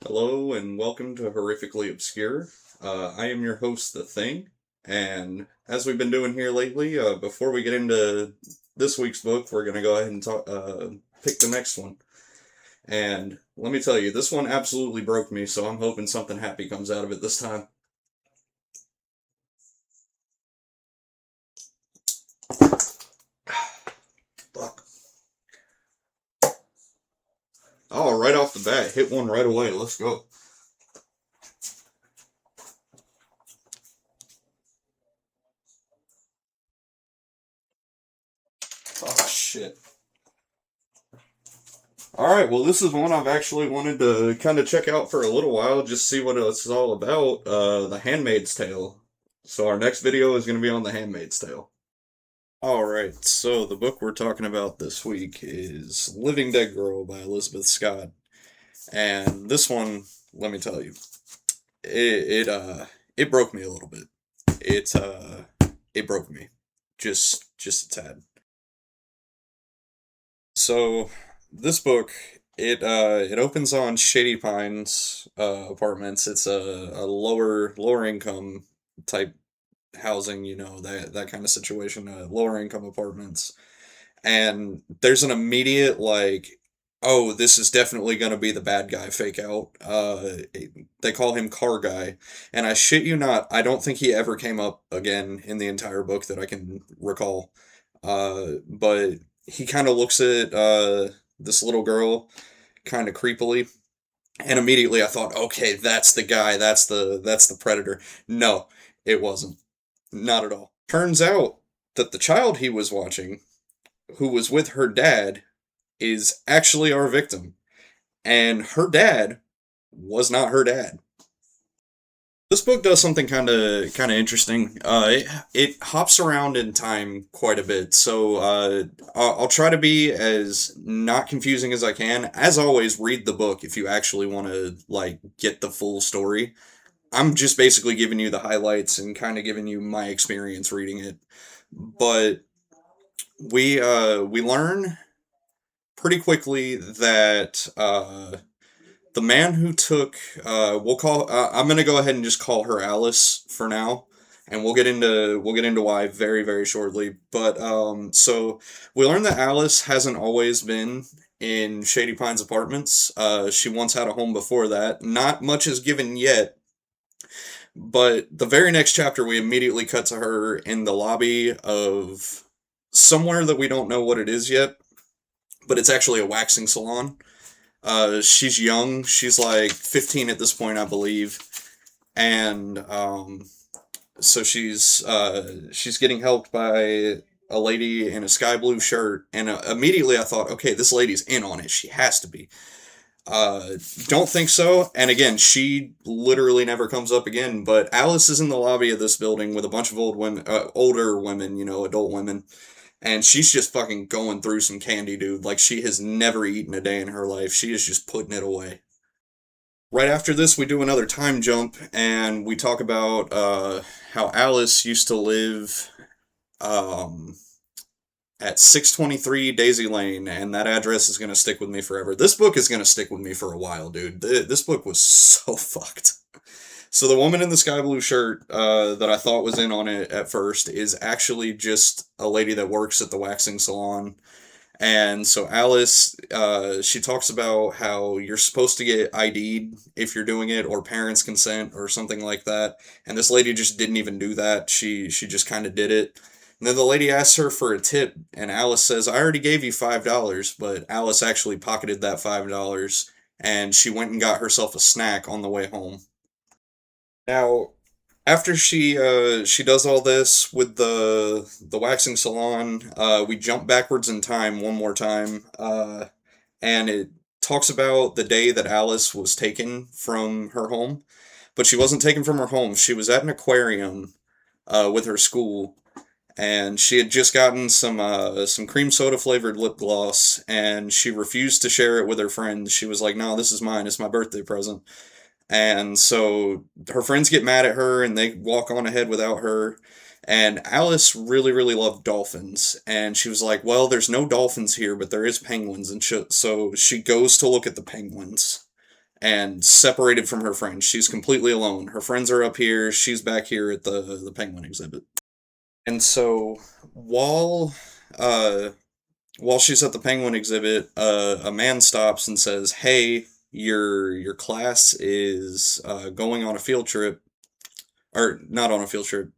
Hello and welcome to Horrifically Obscure. I am your host, The Thing, and as we've been doing here lately, before we get into this week's book, we're going to go ahead and pick the next one. And let me tell you, this one absolutely broke me, so I'm hoping something happy comes out of it this time. Fuck. Oh, right off the bat, hit one right away. Let's go. Oh, shit. Alright, well, this is one I've actually wanted to kind of check out for a little while, just see what it's all about. The Handmaid's Tale. So, our next video is going to be on The Handmaid's Tale. Alright, so the book we're talking about this week is Living Dead Girl by Elizabeth Scott. And this one, let me tell you, it broke me a little bit. It broke me. Just a tad. So, this book, it opens on Shady Pines apartments. It's a lower income type housing, that kind of situation, lower income apartments. And there's an immediate like, oh, this is definitely going to be the bad guy fake out. They call him Car Guy, and I shit you not, I don't think he ever came up again in the entire book that I can recall. But he kind of looks at this little girl kind of creepily, and immediately I thought, okay, that's the guy, that's the predator. No, it wasn't. Not at all. Turns out that the child he was watching, who was with her dad, is actually our victim. And her dad was not her dad. This book does something kind of interesting. It hops around in time quite a bit, so I'll try to be as not confusing as I can. As always, read the book if you actually want to like get the full story. I'm just basically giving you the highlights and kind of giving you my experience reading it. But we learn pretty quickly that the man who took I'm gonna go ahead and just call her Alice for now, and we'll get into why very very shortly. But so we learn that Alice hasn't always been in Shady Pines Apartments. She once had a home before that. Not much is given yet, but the very next chapter we immediately cut to her in the lobby of somewhere that we don't know what it is yet, but it's actually a waxing salon. She's young. She's like 15 at this point, I believe, and so she's getting helped by a lady in a sky blue shirt, and immediately I thought, okay, this lady's in on it. She has to be. Don't think so. And again, she literally never comes up again. But Alice is in the lobby of this building with a bunch of old women, older women, adult women, and she's just fucking going through some candy, dude. Like she has never eaten a day in her life. She is just putting it away. Right after this, we do another time jump, and we talk about how Alice used to live um, at 623 Daisy Lane, and that address is going to stick with me forever. This book is going to stick with me for a while, dude. This book was so fucked. So the woman in the sky blue shirt that I thought was in on it at first is actually just a lady that works at the waxing salon. And so Alice, she talks about how you're supposed to get ID'd if you're doing it, or parents' consent, or something like that. And this lady just didn't even do that. She just kind of did it. And then the lady asks her for a tip, and Alice says, "I already gave you $5," but Alice actually pocketed that $5, and she went and got herself a snack on the way home. Now, after she does all this with the waxing salon, we jump backwards in time one more time, and it talks about the day that Alice was taken from her home, but she wasn't taken from her home. She was at an aquarium with her school, and she had just gotten some cream soda flavored lip gloss, and she refused to share it with her friends. She was like, "No, this is mine. It's my birthday present." And so her friends get mad at her and they walk on ahead without her. And Alice really, really loved dolphins. And she was like, well, there's no dolphins here, but there is penguins. And so she goes to look at the penguins. and separated from her friends. She's completely alone. Her friends are up here. She's back here at the penguin exhibit. And so while uh, while she's at the penguin exhibit, a man stops and says, "Hey, your class is going on a field trip, or not on a field trip.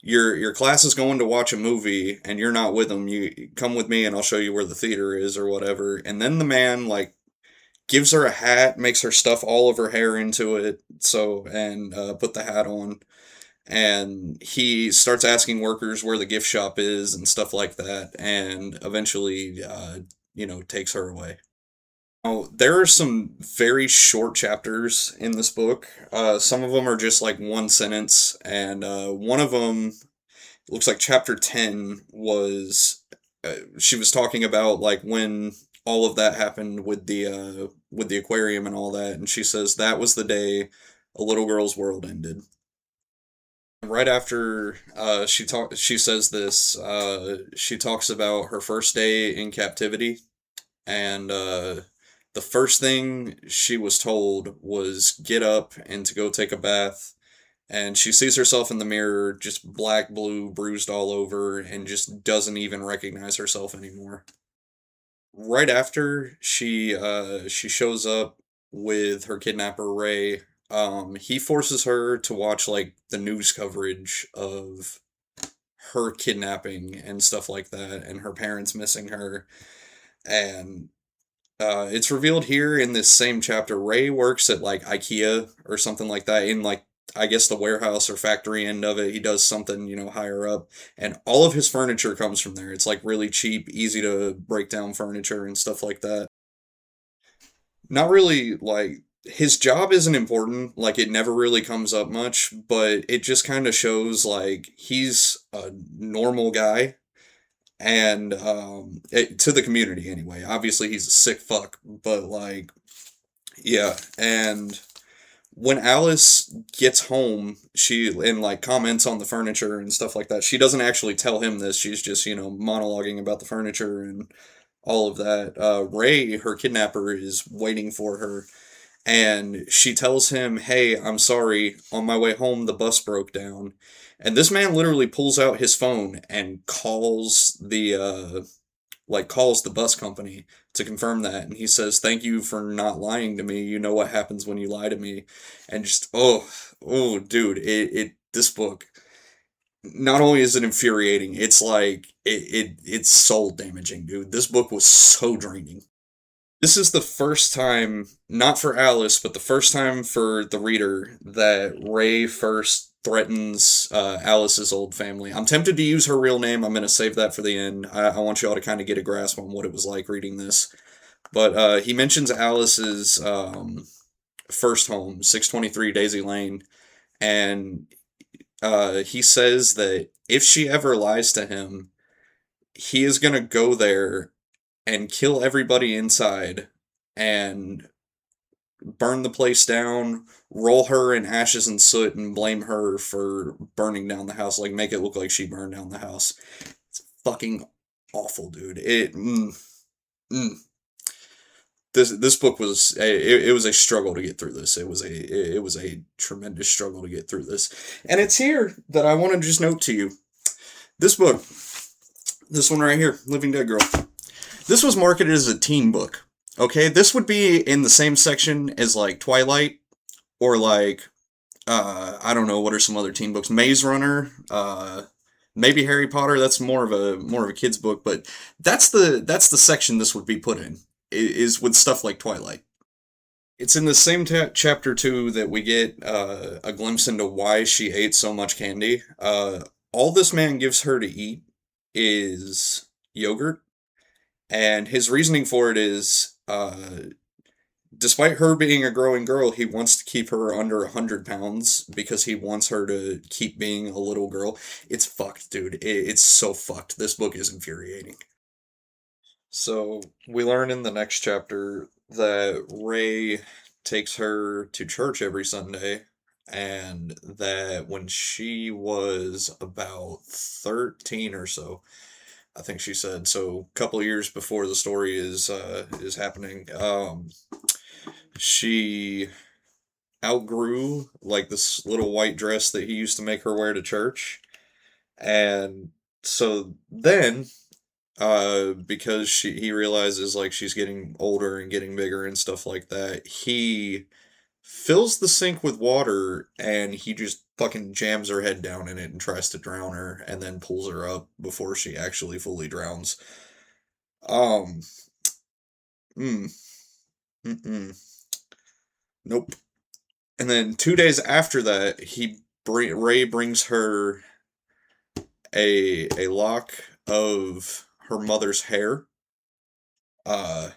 Your class is going to watch a movie, and you're not with them. You come with me, and I'll show you where the theater is, or whatever." And then the man like gives her a hat, makes her stuff all of her hair into it, and put the hat on, and he starts asking workers where the gift shop is and stuff like that, and eventually, takes her away. Oh, there are some very short chapters in this book. Some of them are just like one sentence, and one of them looks like chapter 10 was she was talking about like when all of that happened with the aquarium and all that, and she says that was the day a little girl's world ended. Right after she says this, she talks about her first day in captivity, and the first thing she was told was get up and to go take a bath. And she sees herself in the mirror, just black, blue, bruised all over, and just doesn't even recognize herself anymore. Right after she shows up with her kidnapper Ray, he forces her to watch like the news coverage of her kidnapping and stuff like that, and her parents missing her. And it's revealed here in this same chapter. Ray works at like IKEA or something like that in like I guess the warehouse or factory end of it. He does something higher up, and all of his furniture comes from there. It's like really cheap, easy to break down furniture and stuff like that. Not really like his job isn't important. Like it never really comes up much, but it just kind of shows like he's a normal guy and to the community anyway. Obviously, he's a sick fuck, but like, yeah. And when Alice gets home, she and like comments on the furniture and stuff like that. She doesn't actually tell him this. She's just monologuing about the furniture and all of that. Ray, her kidnapper, is waiting for her, and she tells him, "Hey, I'm sorry. On my way home, the bus broke down." And this man literally pulls out his phone and calls the bus company to confirm that, and he says, "Thank you for not lying to me. You know what happens when you lie to me." And just dude, it this book, not only is it infuriating, it's like it's soul damaging, dude. This book was so draining. This is the first time, not for Alice, but the first time for the reader that Ray first threatens Alice's old family. I'm tempted to use her real name. I'm going to save that for the end. I want you all to kind of get a grasp on what it was like reading this. But he mentions Alice's first home, 623 Daisy Lane, and he says that if she ever lies to him, he is going to go there and kill everybody inside and burn the place down, roll her in ashes and soot, and blame her for burning down the house. Like, make it look like she burned down the house. It's fucking awful, dude. Mm. This book was it was a struggle to get through this. It was a tremendous struggle to get through this, and it's here that I want to just note to you this book, this one right here, Living Dead Girl. This was marketed as a teen book. Okay, this would be in the same section as like Twilight or like I don't know what are some other teen books. Maze Runner, maybe Harry Potter. That's more of a kids book, but that's the section this would be put in is with stuff like Twilight. It's in the same chapter too that we get a glimpse into why she ate so much candy. All this man gives her to eat is yogurt, and his reasoning for it is, despite her being a growing girl, he wants to keep her under 100 pounds because he wants her to keep being a little girl. It's fucked, dude. It's so fucked. This book is infuriating. So, we learn in the next chapter that Ray takes her to church every Sunday, and that when she was about 13 or so, I think she said. So a couple years before the story is happening. She outgrew like this little white dress that he used to make her wear to church. And so then because he realizes like she's getting older and getting bigger and stuff like that, he fills the sink with water and he just fucking jams her head down in it and tries to drown her and then pulls her up before she actually fully drowns. Um, mm, mm-mm, nope. And then 2 days after that, Ray brings her a lock of her mother's hair, uh,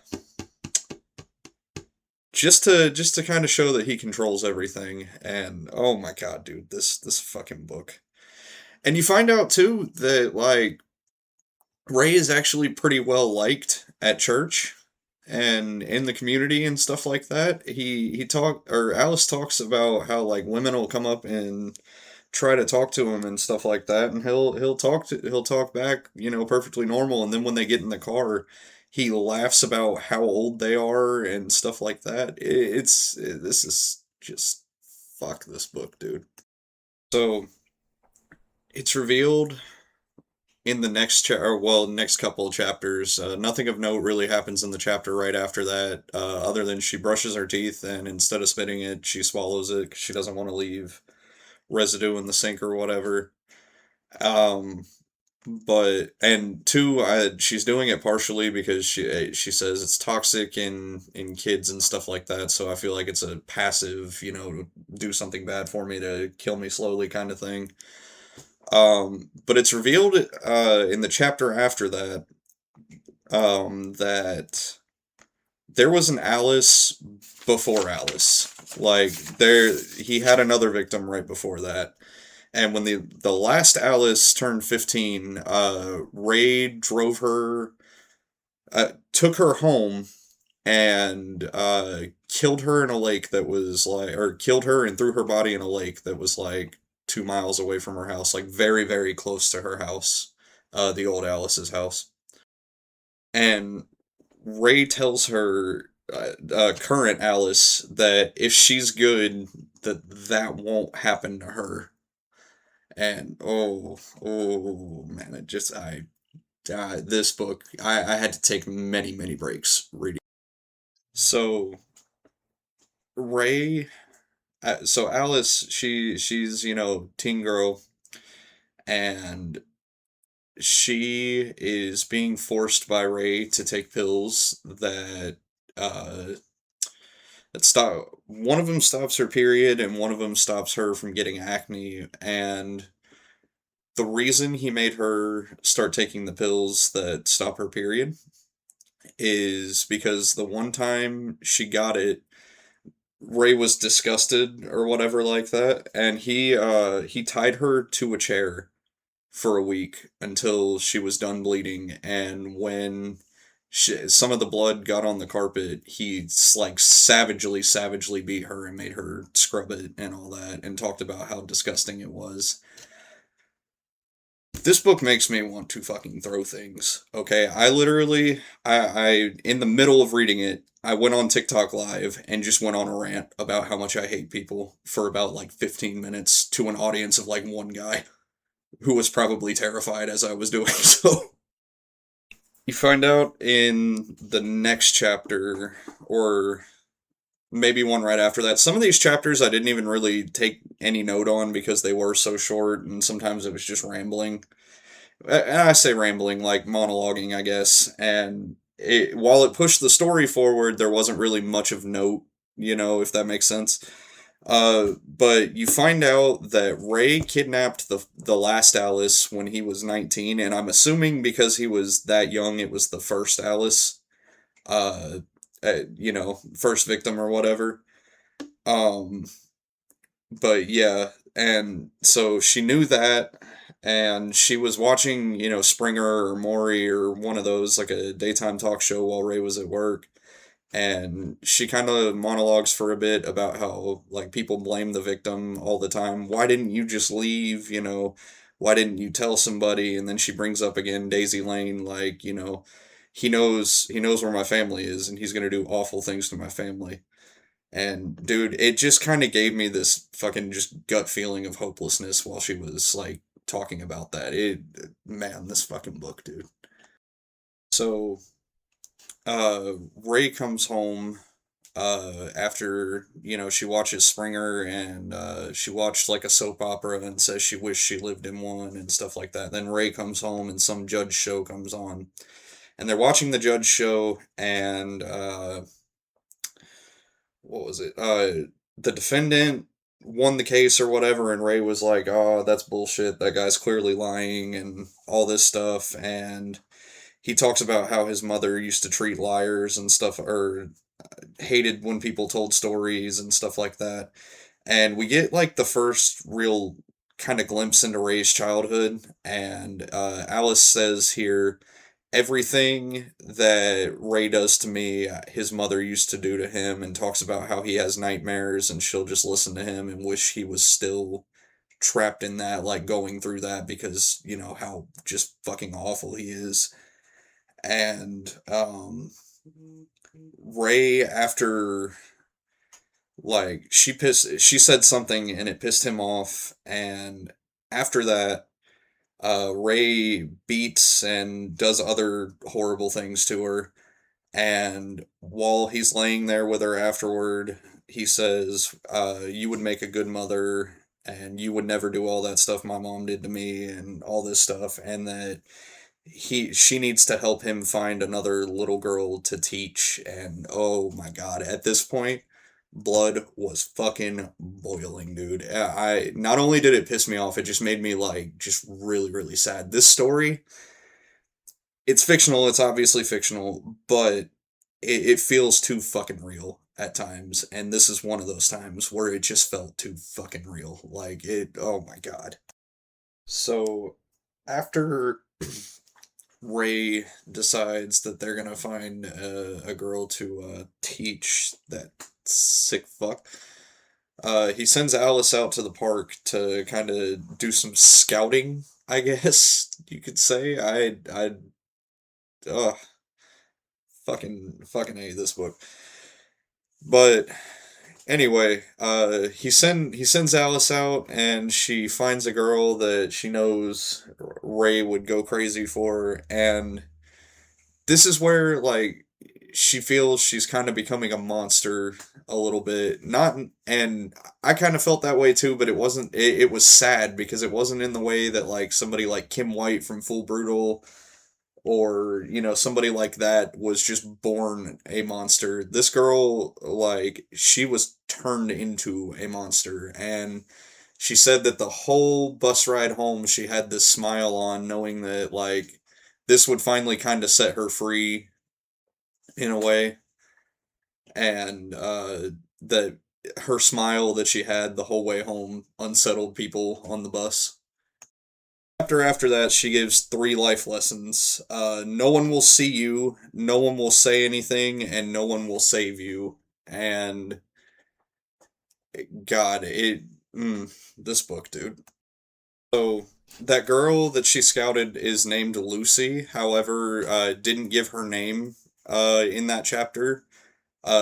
just to kind of show that he controls everything. And oh my god, dude, this fucking book. And you find out too that like Ray is actually pretty well liked at church and in the community and stuff like that. Alice talks about how like women will come up and try to talk to him and stuff like that, and he'll talk back, perfectly normal. And then when they get in the car, he laughs about how old they are and stuff like that. This is just fuck this book, dude. So it's revealed in the next couple of chapters. Nothing of note really happens in the chapter right after that, other than she brushes her teeth and instead of spitting it, she swallows it 'cause she doesn't want to leave residue in the sink or whatever. Um, and two, she's doing it partially because she says it's toxic in kids and stuff like that. So I feel like it's a passive, do something bad for me to kill me slowly kind of thing. But it's revealed in the chapter after that that there was an Alice before Alice. Like he had another victim right before that. And when the last Alice turned 15, Ray took her home and killed her in a lake that was like, or killed her and threw her body in a lake that was like 2 miles away from her house, like very, very close to her house, the old Alice's house. And Ray tells her, current Alice, that if she's good, that won't happen to her. And oh man, this book, I had to take many, many breaks reading. So Ray, so Alice, she's teen girl, and she is being forced by Ray to take pills uh that stop. One of them stops her period, and one of them stops her from getting acne. And the reason he made her start taking the pills that stop her period is because the one time she got it, Ray was disgusted or whatever like that, and he tied her to a chair for a week until she was done bleeding. And when some of the blood got on the carpet, he like savagely beat her and made her scrub it and all that, and talked about how disgusting it was. This book makes me want to fucking throw things. Okay, I literally, I in the middle of reading it, I went on TikTok live and just went on a rant about how much I hate people for about like 15 minutes to an audience of like one guy who was probably terrified as I was doing so. You find out in the next chapter, or maybe one right after that. Some of these chapters I didn't even really take any note on because they were so short, and sometimes it was just rambling. And I say rambling, like monologuing, I guess. And while it pushed the story forward, there wasn't really much of note, if that makes sense. But you find out that Ray kidnapped the last Alice when he was 19, and I'm assuming because he was that young, it was the first Alice, uh, first victim or whatever. Um, but yeah, and so she knew that, and she was watching, Springer or Maury or one of those, like a daytime talk show while Ray was at work. And she kind of monologues for a bit about how like people blame the victim all the time. Why didn't you just leave? why didn't you tell somebody? And then she brings up again Daisy Lane, like, you know, he knows where my family is, and he's gonna do awful things to my family. And dude, it just kind of gave me this fucking just gut feeling of hopelessness while she was like talking about that. Man, this fucking book, dude. So, Ray comes home after, you know, she watches Springer, and she watched like a soap opera and says she wished she lived in one and stuff like that. Then Ray comes home and some judge show comes on, and they're watching the judge show, and what was it? The defendant won the case or whatever, and Ray was like, "Oh, that's bullshit. That guy's clearly lying," and all this stuff. And he talks about how his mother used to treat liars and stuff, or hated when people told stories and stuff like that. And we get like the first real kind of glimpse into Ray's childhood. And Alice says here, everything that Ray does to me, his mother used to do to him, and talks about how he has nightmares and she'll just listen to him and wish he was still trapped in that, like going through that, because, you know, how just fucking awful he is. And Ray, after like she said something and it pissed him off, and after that, Ray beats and does other horrible things to her. And while he's laying there with her afterward, he says, "You would make a good mother, and you would never do all that stuff my mom did to me, and all this stuff," and that she needs to help him find another little girl to teach. And oh my god, at this point, blood was fucking boiling, dude. I not only did it piss me off, it just made me like just really really sad. This story, it's fictional, it's obviously fictional, but it feels too fucking real at times, and this is one of those times where it just felt too fucking real. Like it, oh my god. So after Ray decides that they're gonna find a girl to teach that sick fuck. He sends Alice out to the park to kind of do some scouting, I guess you could say. Uh, fucking hate this book. But anyway, he sends Alice out, and she finds a girl that she knows Ray would go crazy for. And this is where like she feels she's kind of becoming a monster a little bit. Not, and I kind of felt that way too, but it wasn't. It was sad because it wasn't in the way that like somebody like Kim White from Full Brutal, or you know, somebody like that was just born a monster. This girl, like, she was turned into a monster. And she said that the whole bus ride home she had this smile on, knowing that like this would finally kind of set her free in a way. And that her smile that she had the whole way home unsettled people on the bus. After that, she gives three life lessons. No one will see you, no one will say anything, and no one will save you. And God, this book, dude. So that girl that she scouted is named Lucy. However, didn't give her name in that chapter.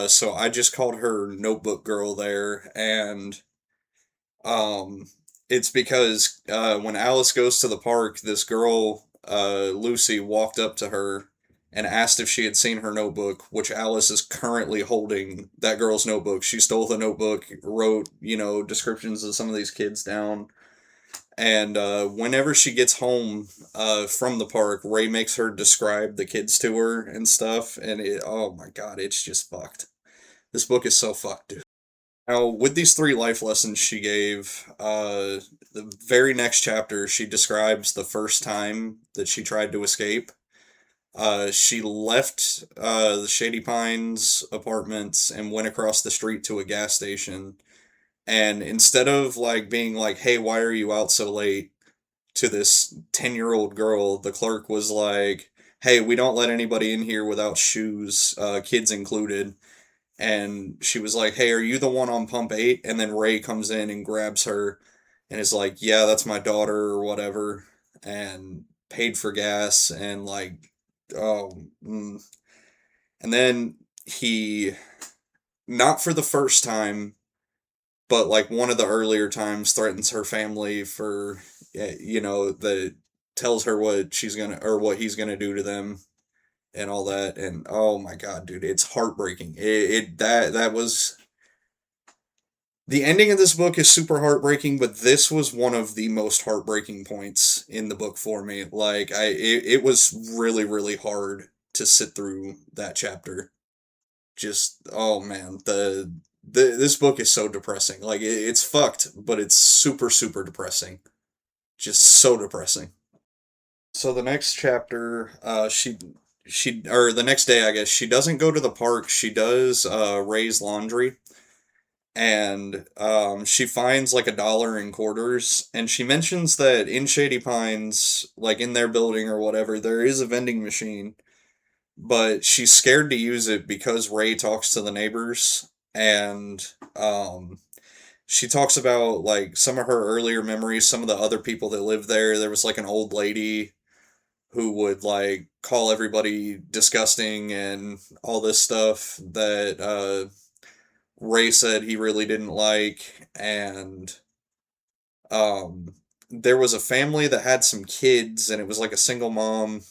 So I just called her Notebook Girl there. And um, it's because when Alice goes to the park, this girl, Lucy, walked up to her and asked if she had seen her notebook, which Alice is currently holding that girl's notebook. She stole the notebook, wrote, you know, descriptions of some of these kids down. And whenever she gets home from the park, Ray makes her describe the kids to her and stuff. And oh my god, it's just fucked. This book is so fucked, dude. Now, with these three life lessons she gave, the very next chapter, she describes the first time that she tried to escape. She left the Shady Pines apartments and went across the street to a gas station. And instead of like being like, "Hey, why are you out so late?" to this 10-year-old girl, the clerk was like, "Hey, we don't let anybody in here without shoes, kids included." And she was like, "Hey, are you the one on pump 8?" And then Ray comes in and grabs her and is like, yeah, that's my daughter or whatever, and paid for gas and like, oh, and then he, not for the first time, but like one of the earlier times, threatens her family for, the tells her what she's gonna or what he's gonna do to them and all that. And oh my god, dude, it's heartbreaking. That was the ending of this book is super heartbreaking, but this was one of the most heartbreaking points in the book for me. Like it was really really hard to sit through that chapter. Just oh man, this book is so depressing. Like it's fucked, but it's super super depressing. Just so depressing. So the next chapter, she or the next day, I guess, she doesn't go to the park. She does Ray's laundry, and she finds like $1 in quarters, and she mentions that in Shady Pines, like in their building or whatever, there is a vending machine, but she's scared to use it because Ray talks to the neighbors, and she talks about like some of her earlier memories, some of the other people that lived there. There was like an old lady who would like call everybody disgusting and all this stuff that Ray said he really didn't like. And um, there was a family that had some kids, and it was like a single mom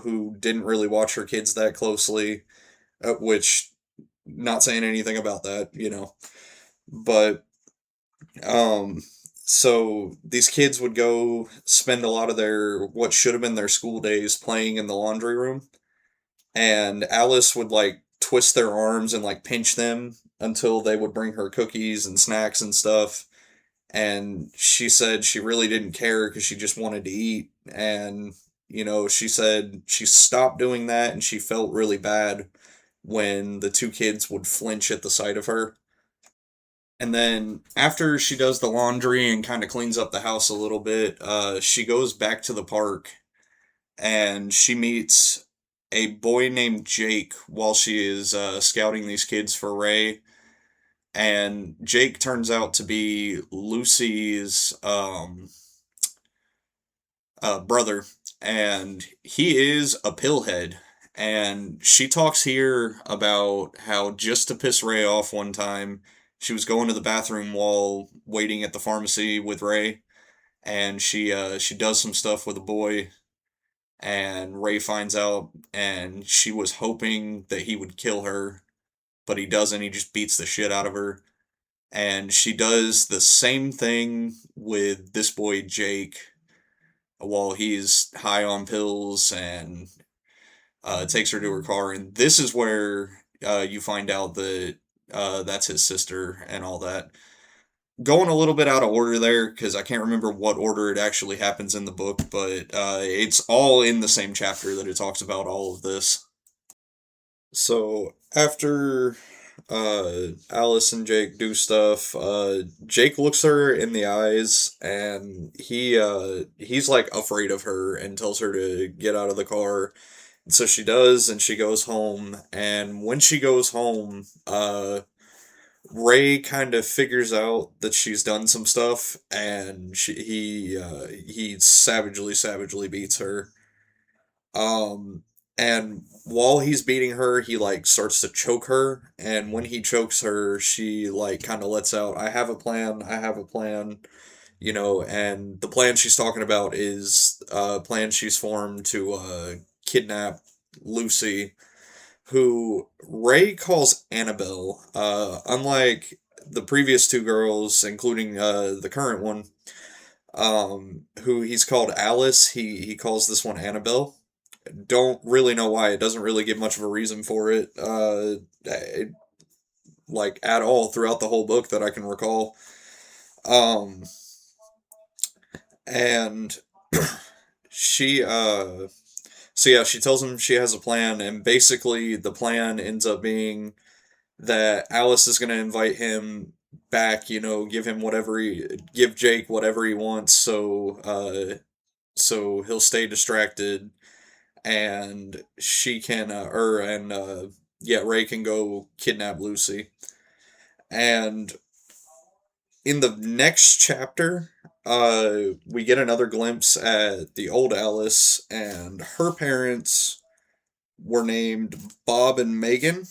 who didn't really watch her kids that closely, which, not saying anything about that, but um, so these kids would go spend a lot of their what should have been their school days playing in the laundry room, and Alice would like twist their arms and like pinch them until they would bring her cookies and snacks and stuff. And she said she really didn't care because she just wanted to eat. And she said she stopped doing that and she felt really bad when the two kids would flinch at the sight of her. And then after she does the laundry and kind of cleans up the house a little bit, she goes back to the park and she meets a boy named Jake while she is scouting these kids for Ray. And Jake turns out to be Lucy's brother, and he is a pillhead. And she talks here about how just to piss Ray off one time, she was going to the bathroom while waiting at the pharmacy with Ray, and she does some stuff with a boy, and Ray finds out, and she was hoping that he would kill her, but he doesn't. He just beats the shit out of her. And she does the same thing with this boy, Jake, while he's high on pills, and takes her to her car. And this is where you find out that that's his sister and all that. Going a little bit out of order there because I can't remember what order it actually happens in the book, but it's all in the same chapter that it talks about all of this. So after Alice and Jake do stuff, Jake looks her in the eyes and he's like afraid of her and tells her to get out of the car. And so she does, and she goes home. And when she goes home, Ray kind of figures out that she's done some stuff, and he savagely beats her. And while he's beating her, he like starts to choke her, and when he chokes her, she like kind of lets out, "I have a plan. I have a plan." And the plan she's talking about is a plan she's formed to kidnap Lucy, who Ray calls Annabelle. Unlike the previous two girls, including the current one, who he's called Alice, he calls this one Annabelle. Don't really know why. It doesn't really give much of a reason for it, like at all throughout the whole book that I can recall. Um, and she so yeah, she tells him she has a plan, and basically the plan ends up being that Alice is gonna invite him back, give Jake whatever he wants, so he'll stay distracted, and she can or and yeah, Ray can go kidnap Lucy. And in the next chapter, we get another glimpse at the old Alice, and her parents were named Bob and Megan.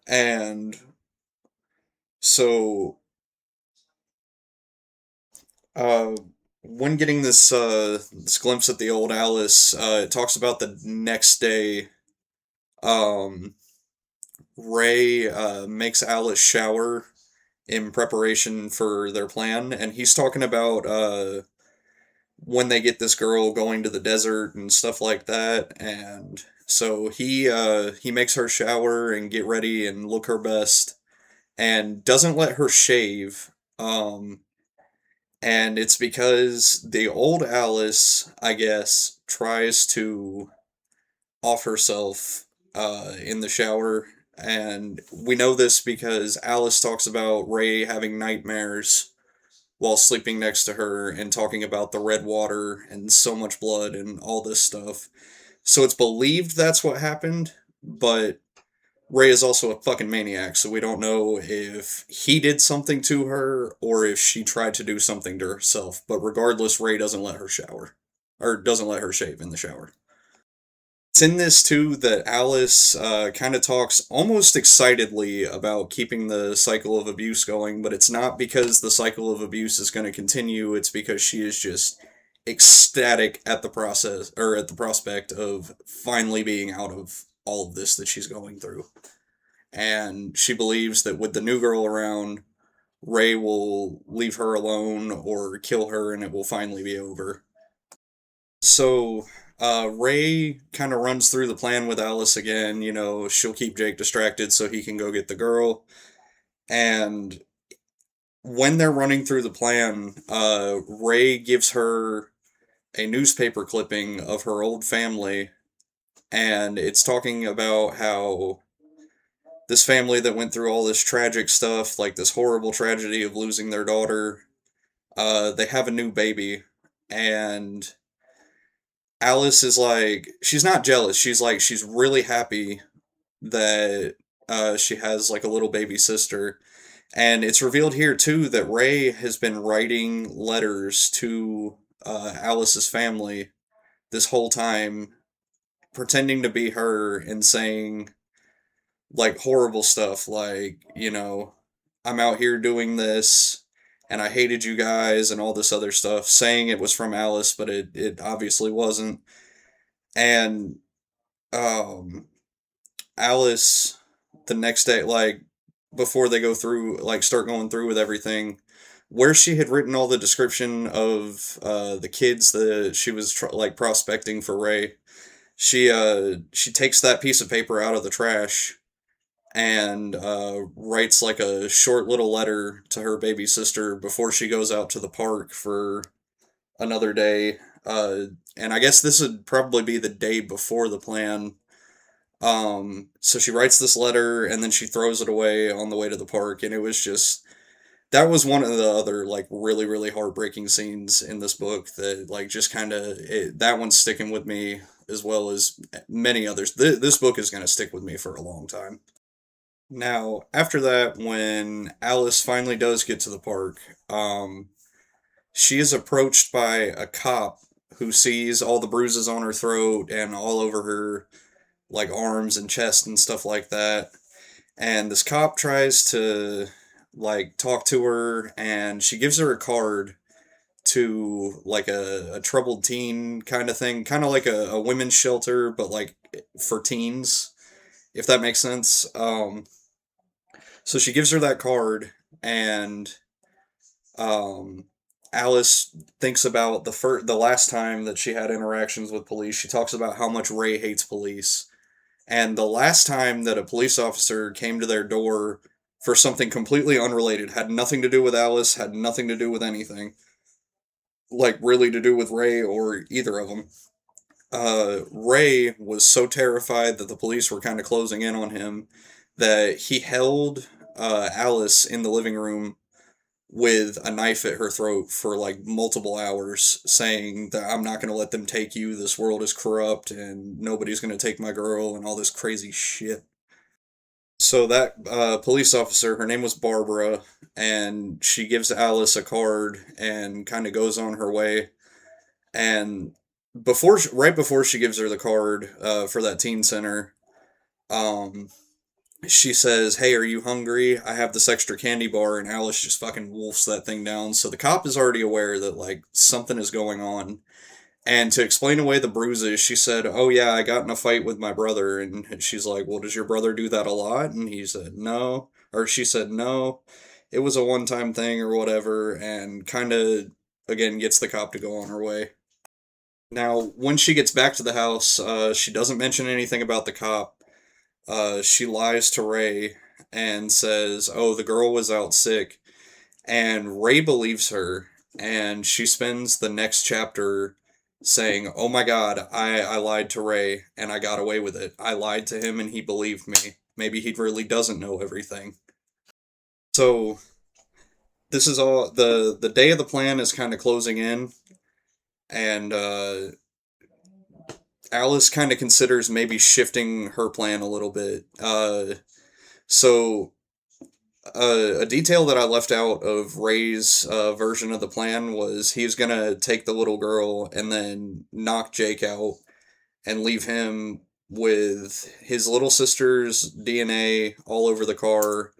And so, uh, when getting this glimpse at the old Alice, it talks about the next day. Um, Ray makes Alice shower in preparation for their plan, and he's talking about when they get this girl going to the desert and stuff like that. And so he makes her shower and get ready and look her best, and doesn't let her shave. And it's because the old Alice, I guess, tries to off herself in the shower. And we know this because Alice talks about Ray having nightmares while sleeping next to her and talking about the red water and so much blood and all this stuff. So it's believed that's what happened, but Ray is also a fucking maniac, so we don't know if he did something to her or if she tried to do something to herself. But regardless, Ray doesn't let her shower, or doesn't let her shave in the shower. It's in this too that Alice kind of talks almost excitedly about keeping the cycle of abuse going, but it's not because the cycle of abuse is going to continue. It's because she is just ecstatic at the process, or at the prospect of finally being out of all of this that she's going through. And she believes that with the new girl around, Ray will leave her alone or kill her and it will finally be over. So, Ray kind of runs through the plan with Alice again. You know, she'll keep Jake distracted so he can go get the girl. And when they're running through the plan, Ray gives her a newspaper clipping of her old family. And it's talking about how this family that went through all this tragic stuff, like this horrible tragedy of losing their daughter, they have a new baby. And Alice is like, she's not jealous. She's like, she's really happy that she has like a little baby sister. And it's revealed here too that Ray has been writing letters to Alice's family this whole time, pretending to be her and saying like horrible stuff like, you know, I'm out here doing this and I hated you guys and all this other stuff, saying it was from Alice, but it obviously wasn't. And um Alice the next day, like before they go through, like start going through with everything, where she had written all the description of the kids that she was like prospecting for Ray, she takes that piece of paper out of the trash and writes like a short little letter to her baby sister before she goes out to the park for another day. And I guess this would probably be the day before the plan. So she writes this letter and then she throws it away on the way to the park, and it was just, that was one of the other like really really heartbreaking scenes in this book that like just kind of, that one's sticking with me as well as many others. This book is going to stick with me for a long time. Now, after that, when Alice finally does get to the park, she is approached by a cop who sees all the bruises on her throat and all over her like arms and chest and stuff like that. And this cop tries to like talk to her, and she gives her a card to like a troubled teen kind of thing, kind of like a women's shelter, but like for teens, if that makes sense. So she gives her that card, and um, Alice thinks about the last time that she had interactions with police. She talks about how much Ray hates police, and the last time that a police officer came to their door for something completely unrelated, had nothing to do with Alice, had nothing to do with anything, like really to do with Ray or either of them. Ray was so terrified that the police were kind of closing in on him that he held Alice in the living room with a knife at her throat for like multiple hours, saying that I'm not going to let them take you. This world is corrupt and nobody's going to take my girl and all this crazy shit. So that police officer, her name was Barbara, and she gives Alice a card and kind of goes on her way. And right before she gives her the card for that teen center, um, she says, "Hey, are you hungry? I have this extra candy bar," and Alice just fucking wolfs that thing down. So the cop is already aware that like something is going on. And to explain away the bruises, she said, "Oh yeah, I got in a fight with my brother." And she's like, "Well, does your brother do that a lot?" And he said, "No." Or she said, "No. It was a one-time thing or whatever," and kind of again gets the cop to go on her way. Now, when she gets back to the house, she doesn't mention anything about the cop. She lies to Ray and says, "Oh, the girl was out sick." And Ray believes her, and she spends the next chapter saying, "Oh my god, I lied to Ray, and I got away with it. I lied to him, and he believed me. Maybe he really doesn't know everything." So, this is all, the day of the plan is kind of closing in, and Alice kind of considers maybe shifting her plan a little bit. So a detail that I left out of Ray's version of the plan was he was gonna take the little girl and then knock Jake out and leave him with his little sister's DNA all over the car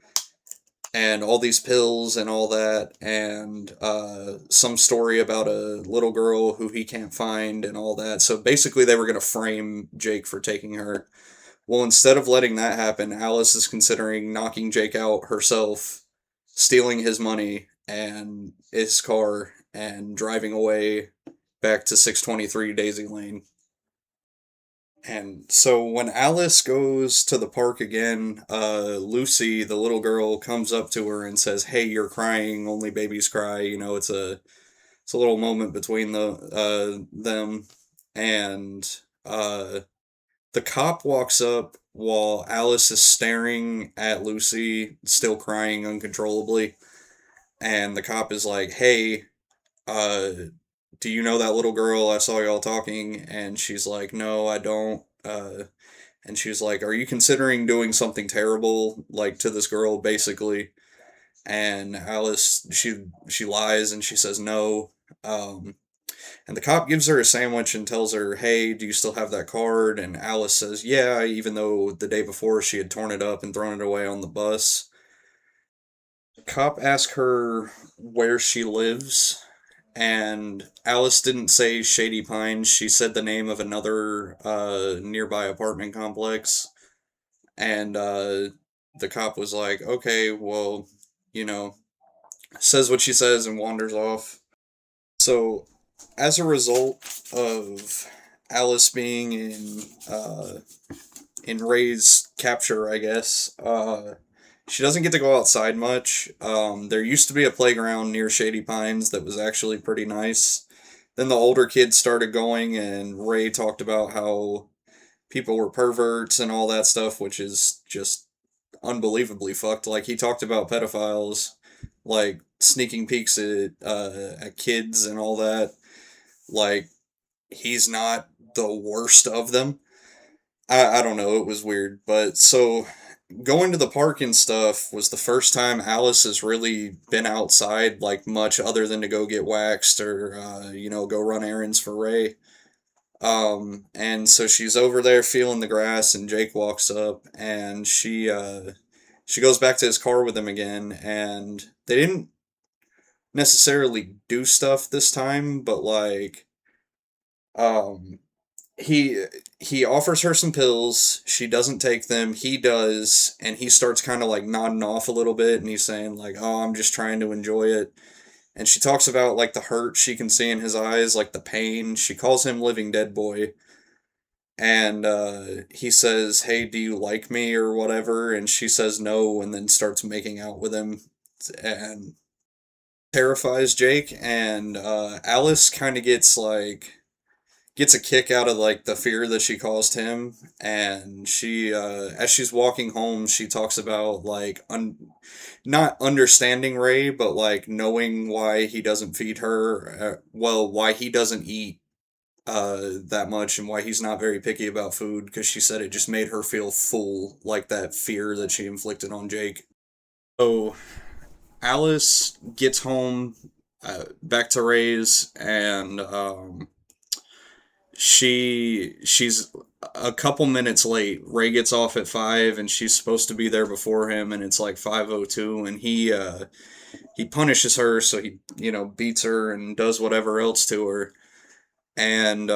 and all these pills and all that, and some story about a little girl who he can't find and all that. So basically, they were gonna frame Jake for taking her. Well, instead of letting that happen, Alice is considering knocking Jake out herself, stealing his money and his car, and driving away back to 623 Daisy Lane. And so when Alice goes to the park again, Lucy, the little girl, comes up to her and says, "Hey, you're crying. Only babies cry." You know, it's a little moment between them, and the cop walks up while Alice is staring at Lucy, still crying uncontrollably. And the cop is like, "Hey, uh, do you know that little girl? I saw y'all talking." And she's like, "No, I don't." And she's like, "Are you considering doing something terrible, like to this girl, basically?" And Alice, she lies and she says no. Um, and the cop gives her a sandwich and tells her, "Hey, do you still have that card?" And Alice says, "Yeah," even though the day before she had torn it up and thrown it away on the bus. The cop asks her where she lives, and Alice didn't say Shady Pines. She said the name of another nearby apartment complex. And the cop was like, "Okay, well, you know," says what she says and wanders off. So, as a result of Alice being in Ray's capture, I guess, she doesn't get to go outside much. There used to be a playground near Shady Pines that was actually pretty nice. Then the older kids started going, and Ray talked about how people were perverts and all that stuff, which is just unbelievably fucked. Like he talked about pedophiles, like sneaking peeks at kids and all that. Like he's not the worst of them. I don't know. It was weird, but so going to the park and stuff was the first time Alice has really been outside like much other than to go get waxed or go run errands for Ray. And so she's over there feeling the grass, and Jake walks up, and she goes back to his car with him again, and they didn't necessarily do stuff this time, but like, um, he he offers her some pills. She doesn't take them. He does, and he starts kind of like nodding off a little bit, and he's saying like, "Oh, I'm just trying to enjoy it." And she talks about like the hurt she can see in his eyes, like the pain. She calls him living dead boy. And he says, "Hey, do you like me or whatever?" And she says no, and then starts making out with him, and terrifies Jake. And Alice kind of gets a kick out of like the fear that she caused him. And she, as she's walking home, she talks about like not understanding Ray, but like knowing why he doesn't feed her. Well, why he doesn't eat that much and why he's not very picky about food because she said it just made her feel full, like that fear that she inflicted on Jake. So Alice gets home back to Ray's, and she's a couple minutes late. Ray gets off at 5 and she's supposed to be there before him, and it's like 5:02, and he punishes her, so he, beats her and does whatever else to her. And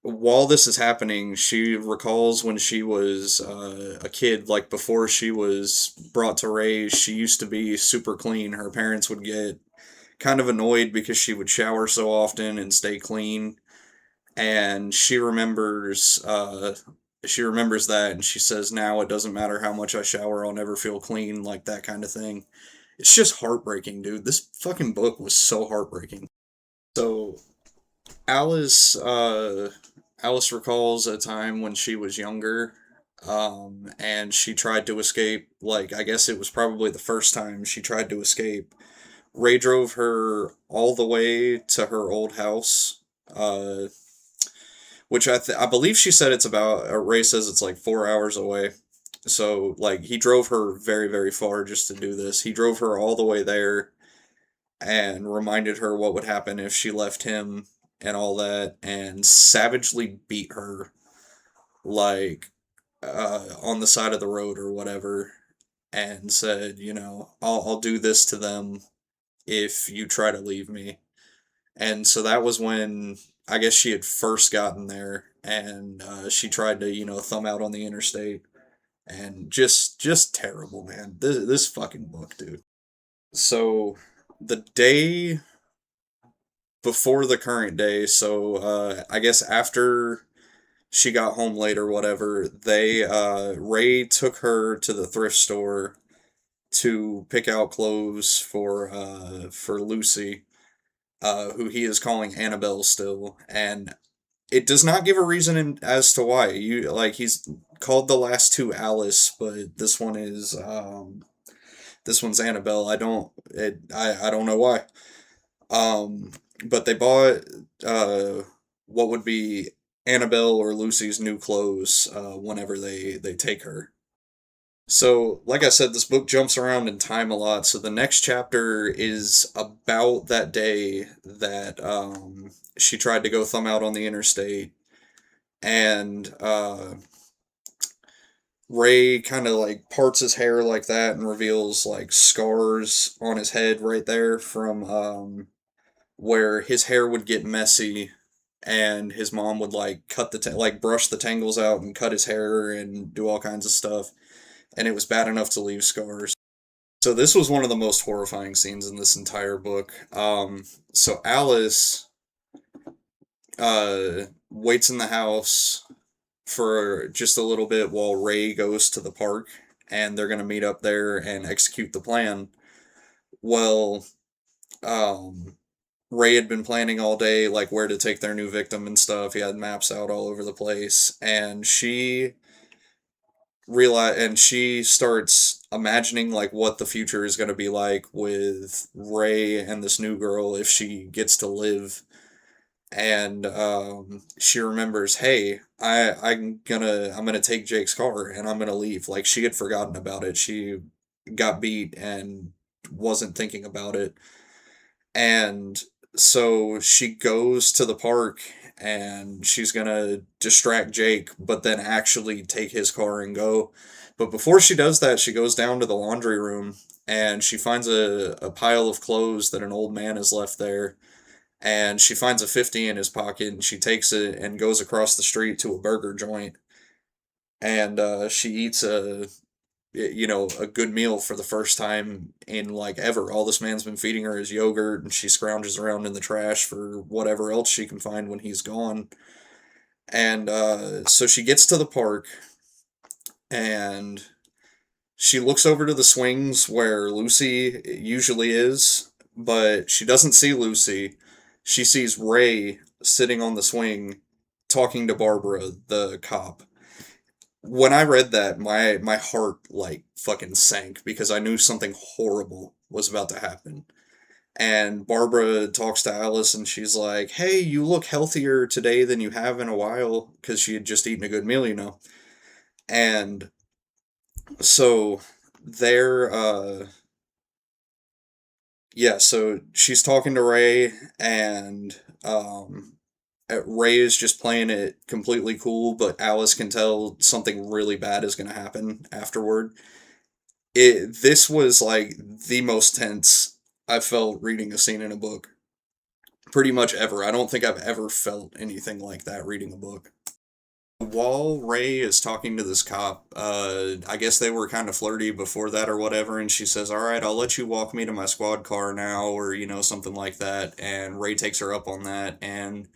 while this is happening, she recalls when she was a kid, like before she was brought to Ray, she used to be super clean. Her parents would get kind of annoyed because she would shower so often and stay clean. And she remembers that, and she says, now it doesn't matter how much I shower, I'll never feel clean, like that kind of thing. It's just heartbreaking, dude. This fucking book was so heartbreaking. So Alice Alice recalls a time when she was younger, and she tried to escape. Like, I guess it was probably the first time she tried to escape. Ray drove her all the way to her old house, uh, which I believe she said it's about. Ray says it's like 4 hours away. So like he drove her very very far just to do this. He drove her all the way there and reminded her what would happen if she left him and all that, and savagely beat her, like, on the side of the road or whatever, and said, I'll do this to them if you try to leave me. And so that was when I guess she had first gotten there, and she tried to, thumb out on the interstate, and just terrible, man. This fucking book, dude. So the day before the current day, so I guess after she got home late or whatever, Ray took her to the thrift store to pick out clothes for Lucy, who he is calling Annabelle still, and it does not give a reason as to why. He's called the last two Alice, but this one's Annabelle. I don't know why. Um, but they bought what would be Annabelle or Lucy's new clothes whenever they take her. So, like I said, this book jumps around in time a lot. So the next chapter is about that day that she tried to go thumb out on the interstate, and Ray kind of like parts his hair like that and reveals like scars on his head right there from where his hair would get messy, and his mom would like like brush the tangles out and cut his hair and do all kinds of stuff, and it was bad enough to leave scars. So this was one of the most horrifying scenes in this entire book. So Alice waits in the house for just a little bit while Ray goes to the park, and they're gonna meet up there and execute the plan. Well, um, Ray had been planning all day, like where to take their new victim and stuff. He had maps out all over the place, and she starts imagining like what the future is going to be like with Ray and this new girl if she gets to live. And she remembers, hey, I'm gonna take Jake's car and I'm gonna leave. Like she had forgotten about it. She got beat and wasn't thinking about it, and so she goes to the park and she's gonna distract Jake, but then actually take his car and go. But before she does that, she goes down to the laundry room and she finds a pile of clothes that an old man has left there. And she finds a 50 in his pocket, and she takes it and goes across the street to a burger joint. And she eats a good meal for the first time in like ever. All this man's been feeding her is yogurt, and she scrounges around in the trash for whatever else she can find when he's gone. And so she gets to the park, and she looks over to the swings where Lucy usually is, but she doesn't see Lucy. She sees Ray sitting on the swing talking to Barbara, the cop. When I read that, my heart like fucking sank because I knew something horrible was about to happen. And Barbara talks to Alice and she's like, "Hey, you look healthier today than you have in a while," because she had just eaten a good meal, you know. And so they're, yeah, so she's talking to Ray, and Ray is just playing it completely cool, but Alice can tell something really bad is going to happen afterward. This was like the most tense I felt reading a scene in a book pretty much ever. I don't think I've ever felt anything like that reading a book. While Ray is talking to this cop, I guess they were kind of flirty before that or whatever, and she says, "All right, I'll let you walk me to my squad car now," or, something like that. And Ray takes her up on that, and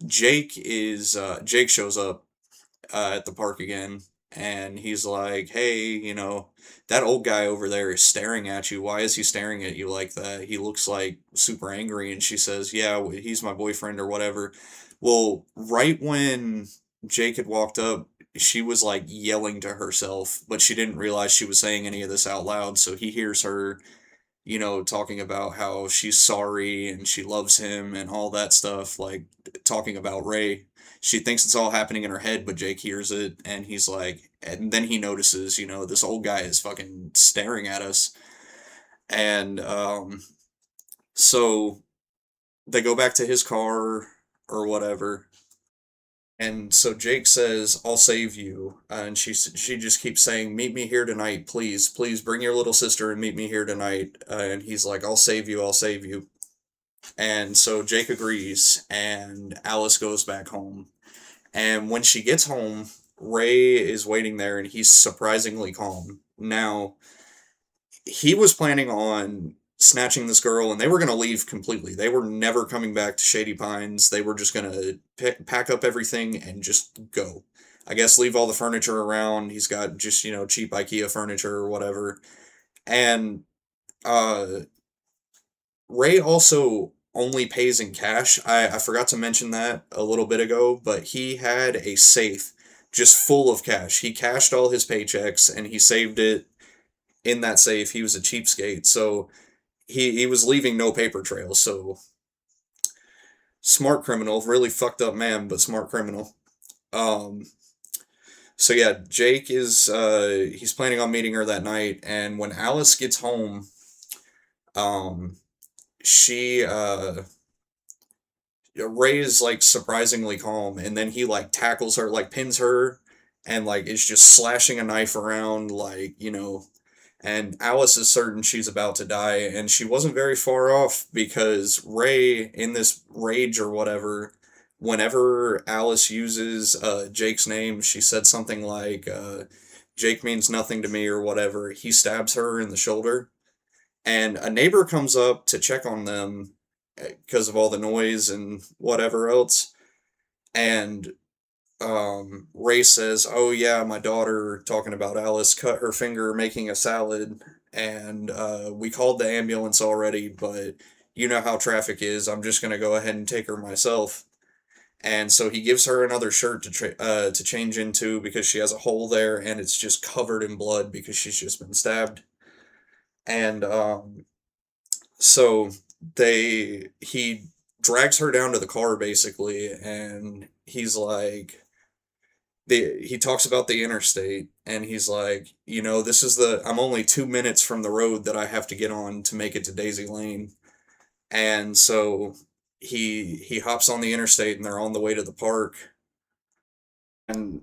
Jake shows up at the park again, and he's like, "Hey, that old guy over there is staring at you. Why is he staring at you like that? He looks like super angry." And she says, "Yeah, he's my boyfriend or whatever." Well, right when Jake had walked up, she was like yelling to herself, but she didn't realize she was saying any of this out loud. So he hears her, talking about how she's sorry and she loves him and all that stuff, like talking about Ray. She thinks it's all happening in her head, but Jake hears it, and he's like, and then he notices, this old guy is fucking staring at us. And so they go back to his car or whatever. And so Jake says, "I'll save you," and she just keeps saying, "Meet me here tonight, please, please bring your little sister and meet me here tonight." And he's like, "I'll save you, I'll save you." And so Jake agrees, and Alice goes back home. And when she gets home, Ray is waiting there, and he's surprisingly calm. Now, he was planning on snatching this girl, and they were going to leave completely. They were never coming back to Shady Pines. They were just going to pack up everything and just go. I guess leave all the furniture around. He's got just, cheap IKEA furniture or whatever. And uh, Ray also only pays in cash. I forgot to mention that a little bit ago, but he had a safe just full of cash. He cashed all his paychecks and he saved it in that safe. He was a cheapskate, so he was leaving no paper trail. So smart criminal, really fucked up man, but smart criminal. Um, so yeah, Jake is he's planning on meeting her that night, and when Alice gets home, um, she Ray is like surprisingly calm, and then he like tackles her, like pins her, and like is just slashing a knife around, like, and Alice is certain she's about to die, and she wasn't very far off because Ray, in this rage or whatever, whenever Alice uses Jake's name, she said something like, "Jake means nothing to me" or whatever. He stabs her in the shoulder, and a neighbor comes up to check on them because of all the noise and whatever else. And Ray says, "Oh yeah, my daughter," talking about Alice, "cut her finger making a salad, and we called the ambulance already, but you know how traffic is. I'm just gonna go ahead and take her myself." And so he gives her another shirt to change into because she has a hole there, and it's just covered in blood because she's just been stabbed. And so he drags her down to the car basically, and he's like, he talks about the interstate, and he's like, "This is I'm only 2 minutes from the road that I have to get on to make it to Daisy Lane." And so he hops on the interstate, and they're on the way to the park. And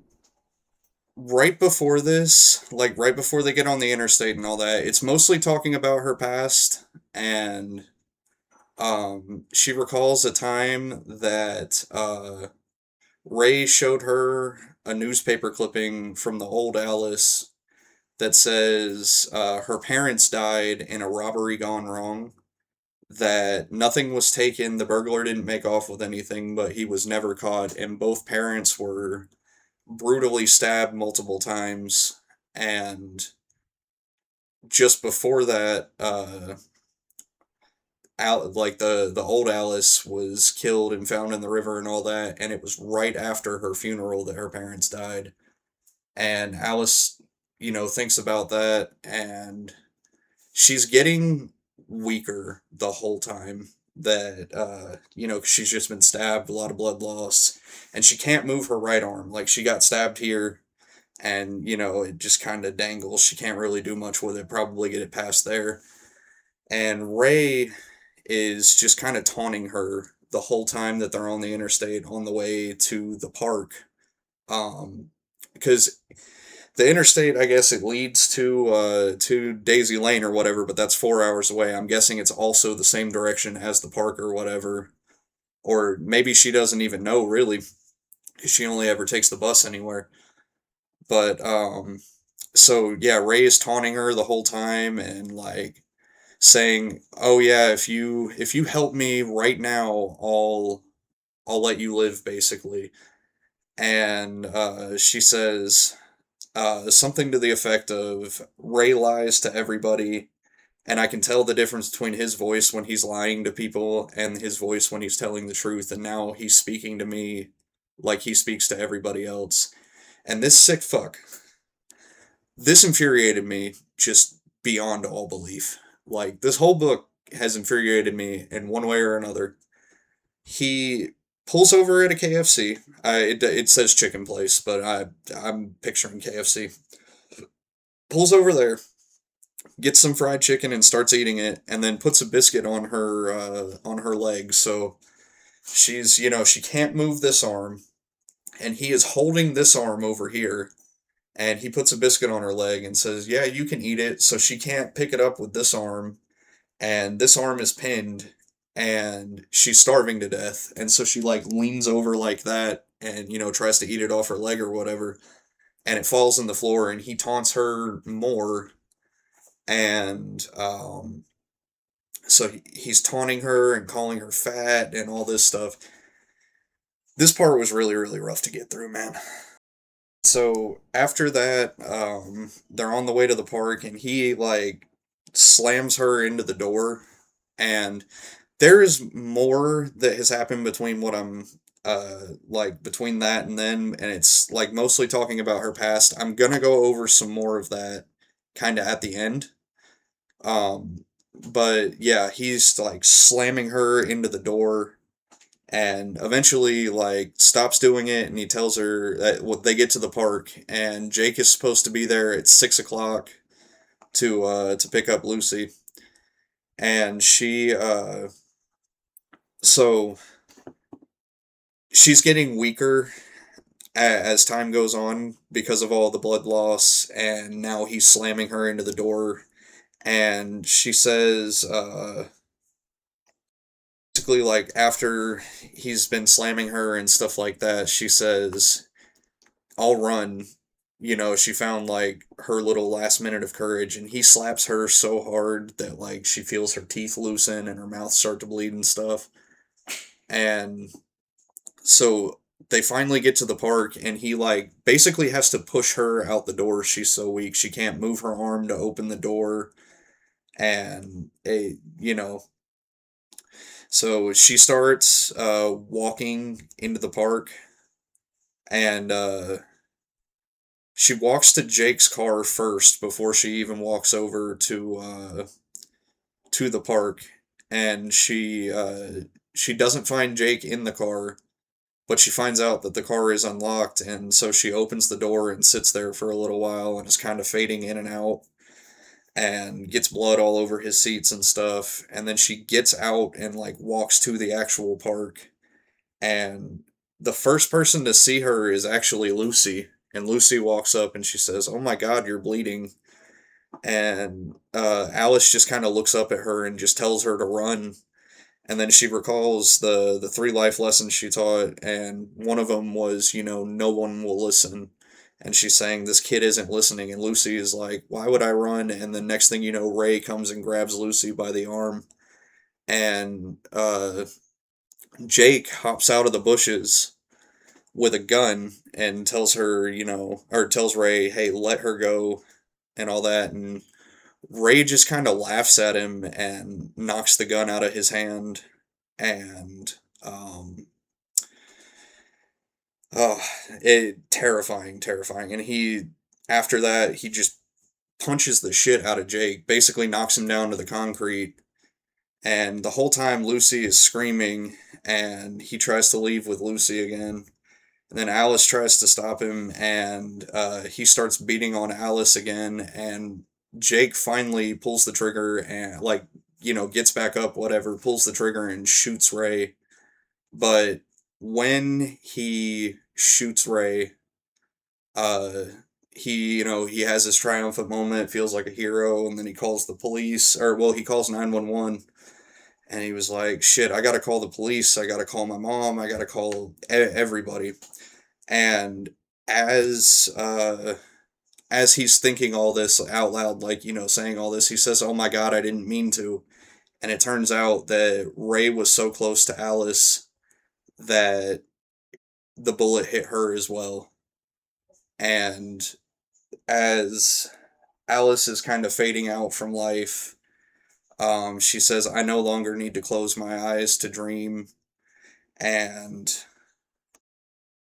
right before this, like right before they get on the interstate and all that, it's mostly talking about her past. And she recalls a time that Ray showed her a newspaper clipping from the old Alice that says her parents died in a robbery gone wrong, that nothing was taken, the burglar didn't make off with anything, but he was never caught, and both parents were brutally stabbed multiple times. And just before that, like the old Alice was killed and found in the river and all that, and it was right after her funeral that her parents died. And Alice, thinks about that, and she's getting weaker the whole time. That, you know, 'cause she's just been stabbed, a lot of blood loss, and she can't move her right arm. Like, she got stabbed here, and, you know, it just kind of dangles. She can't really do much with it, probably get it past there. And Ray is just kind of taunting her the whole time that they're on the interstate on the way to the park. Because the interstate, I guess it leads to Daisy Lane or whatever, but that's 4 hours away. I'm guessing it's also the same direction as the park or whatever. Or maybe she doesn't even know really, 'cause she only ever takes the bus anywhere. But so yeah, Ray is taunting her the whole time and like saying, "Oh yeah, if you help me right now, I'll let you live," basically. And she says something to the effect of, "Ray lies to everybody, and I can tell the difference between his voice when he's lying to people and his voice when he's telling the truth, and now he's speaking to me like he speaks to everybody else." And this sick fuck, this infuriated me just beyond all belief. Like, this whole book has infuriated me in one way or another. He pulls over at a KFC. It says chicken place, but I'm picturing KFC. Pulls over there, gets some fried chicken and starts eating it, and then puts a biscuit on her leg. So she's, you know, she can't move this arm, and he is holding this arm over here, and he puts a biscuit on her leg and says, "Yeah, you can eat it." So she can't pick it up with this arm, and this arm is pinned, and she's starving to death. And so she like leans over like that, and you know, tries to eat it off her leg or whatever, and it falls on the floor, and he taunts her more. And so he's taunting her and calling her fat and all this stuff. This part was really, really rough to get through, man. So after that, they're on the way to the park, and he like slams her into the door. And there is more that has happened between what I'm like between that and then, and it's like mostly talking about her past. I'm gonna go over some more of that kind of at the end. But yeah, he's like slamming her into the door, and eventually like stops doing it, and he tells her that well, they get to the park, and Jake is supposed to be there at 6 o'clock to pick up Lucy. And so she's getting weaker as time goes on because of all the blood loss, and now he's slamming her into the door. And she says basically like after he's been slamming her and stuff like that, she says, "I'll run." You know, she found like her little last minute of courage, and he slaps her so hard that like she feels her teeth loosen and her mouth start to bleed and stuff. And so they finally get to the park, and he like basically has to push her out the door. She's so weak, she can't move her arm to open the door. And you know, so she starts walking into the park, and she walks to Jake's car first before she even walks over to the park. And she doesn't find Jake in the car, but she finds out that the car is unlocked, and so she opens the door and sits there for a little while and is kind of fading in and out, and gets blood all over his seats and stuff. And then she gets out and like walks to the actual park, and the first person to see her is actually Lucy. And Lucy walks up and she says, "Oh my God, you're bleeding." And Alice just kind of looks up at her and just tells her to run. And then she recalls the three life lessons she taught, and one of them was, you know, no one will listen. And she's saying this kid isn't listening, and Lucy is like, "Why would I run?" And the next thing you know, Ray comes and grabs Lucy by the arm, and Jake hops out of the bushes with a gun and tells her, you know, or tells Ray, "Hey, let her go," and all that. And Ray just kind of laughs at him and knocks the gun out of his hand. And oh, it terrifying, terrifying. And he after that he just punches the shit out of Jake, basically knocks him down to the concrete. And the whole time Lucy is screaming, and he tries to leave with Lucy again. And then Alice tries to stop him, and he starts beating on Alice again. And Jake finally pulls the trigger and, like, gets back up, whatever, pulls the trigger and shoots Ray. But when he shoots Ray, uh, he has his triumphant moment, feels like a hero, and then he calls the police, or, well, he calls 911, and he was like, shit, I gotta call the police, I gotta call my mom, I gotta call everybody. And as as he's thinking all this out loud, like, saying all this, he says, "Oh my God, I didn't mean to." And it turns out that Ray was so close to Alice that the bullet hit her as well. And as Alice is kind of fading out from life, she says, "I no longer need to close my eyes to dream." And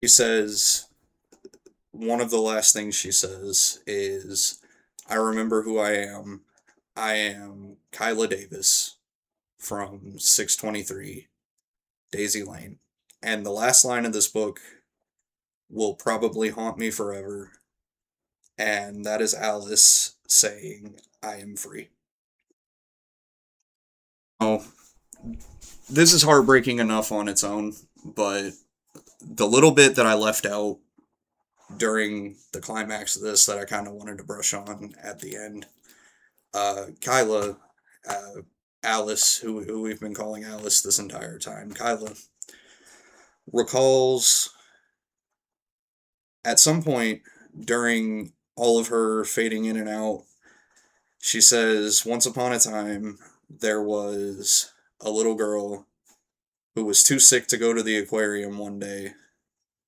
he says, one of the last things she says is, "I remember who I am. I am Kyla Davis from 623 Daisy Lane." And the last line of this book will probably haunt me forever. And that is Alice saying, "I am free." Oh, this is heartbreaking enough on its own, but the little bit that I left out during the climax of this that I kind of wanted to brush on at the end, Kyla, uh, Alice, who we've been calling Alice this entire time, Kyla recalls at some point during all of her fading in and out, she says, "Once upon a time, there was a little girl who was too sick to go to the aquarium one day,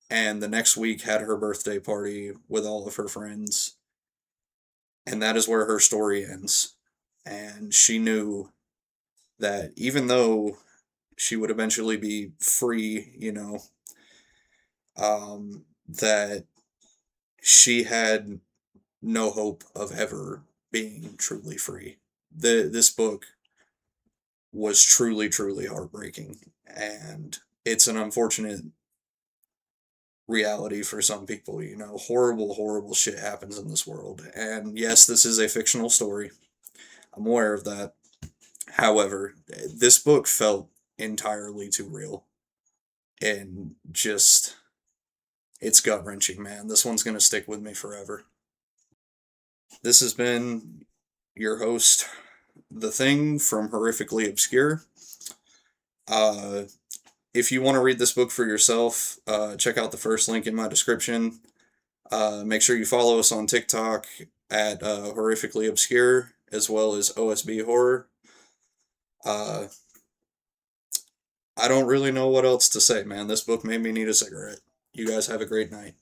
and the next week had her birthday party with all of her friends." And that is where her story ends. And she knew that even though she would eventually be free, that she had no hope of ever being truly free. This book was truly, truly heartbreaking, and it's an unfortunate reality for some people. Horrible, horrible shit happens in this world. And yes, this is a fictional story. I'm aware of that. However, this book felt entirely too real. And just, it's gut wrenching, man. This one's going to stick with me forever. This has been your host, The Thing from Horrifically Obscure. Uh, if you want to read this book for yourself, check out the first link in my description. Make sure you follow us on TikTok at Horrifically Obscure, as well as OSB Horror. Uh, I don't really know what else to say, man. This book made me need a cigarette. You guys have a great night.